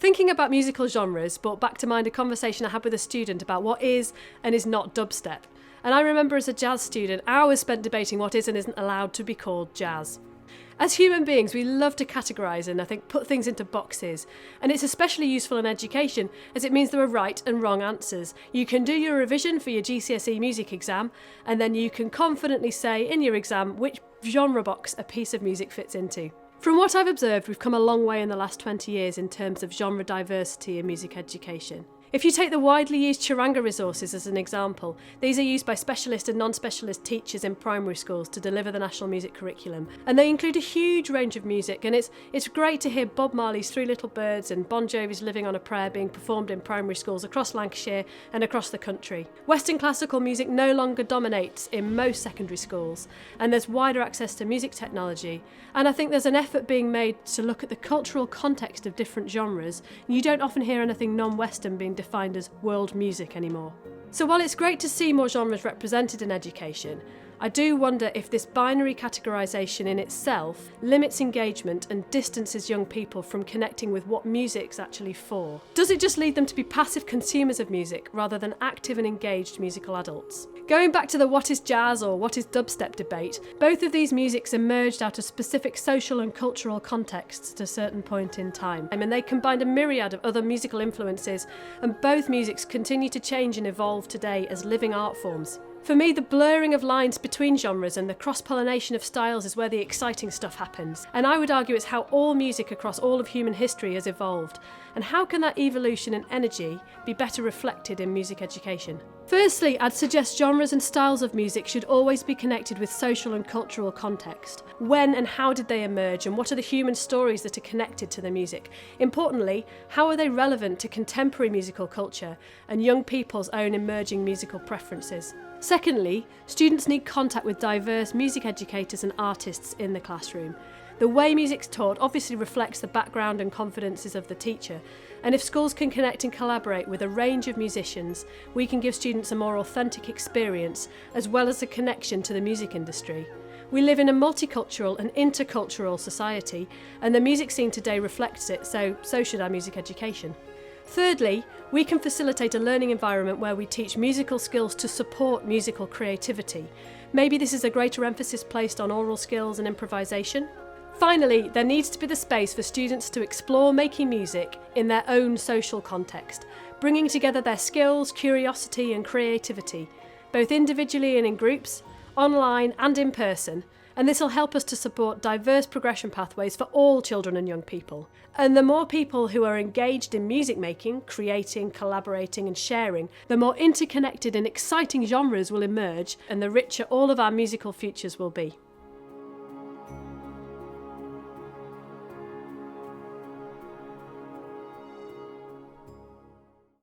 Thinking about musical genres brought back to mind a conversation I had with a student about what is and is not dubstep. And I remember as a jazz student, hours spent debating what is and isn't allowed to be called jazz. As human beings, we love to categorise and I think put things into boxes. And it's especially useful in education as it means there are right and wrong answers. You can do your revision for your GCSE music exam and then you can confidently say in your exam which genre box a piece of music fits into. From what I've observed, we've come a long way in the last 20 years in terms of genre diversity in music education. If you take the widely used charanga resources as an example, these are used by specialist and non-specialist teachers in primary schools to deliver the national music curriculum. And they include a huge range of music, and it's great to hear Bob Marley's Three Little Birds and Bon Jovi's Living on a Prayer being performed in primary schools across Lancashire and across the country. Western classical music no longer dominates in most secondary schools, and there's wider access to music technology. And I think there's an effort being made to look at the cultural context of different genres. You don't often hear anything non-Western being defined as world music anymore. So while it's great to see more genres represented in education, I do wonder if this binary categorisation in itself limits engagement and distances young people from connecting with what music's actually for. Does it just lead them to be passive consumers of music rather than active and engaged musical adults? Going back to the what is jazz or what is dubstep debate, both of these musics emerged out of specific social and cultural contexts at a certain point in time, and they combined a myriad of other musical influences, and both musics continue to change and evolve today as living art forms. For me, the blurring of lines between genres and the cross-pollination of styles is where the exciting stuff happens. And I would argue it's how all music across all of human history has evolved. And how can that evolution and energy be better reflected in music education? Firstly, I'd suggest genres and styles of music should always be connected with social and cultural context. When and how did they emerge, and what are the human stories that are connected to the music? Importantly, how are they relevant to contemporary musical culture and young people's own emerging musical preferences? Secondly, students need contact with diverse music educators and artists in the classroom. The way music's taught obviously reflects the background and confidences of the teacher, and if schools can connect and collaborate with a range of musicians, we can give students a more authentic experience as well as a connection to the music industry. We live in a multicultural and intercultural society, and the music scene today reflects it, so should our music education. Thirdly, we can facilitate a learning environment where we teach musical skills to support musical creativity. Maybe this is a greater emphasis placed on oral skills and improvisation. Finally, there needs to be the space for students to explore making music in their own social context, bringing together their skills, curiosity and creativity, both individually and in groups, online and in person, and this will help us to support diverse progression pathways for all children and young people. And the more people who are engaged in music making, creating, collaborating and sharing, the more interconnected and exciting genres will emerge and the richer all of our musical futures will be.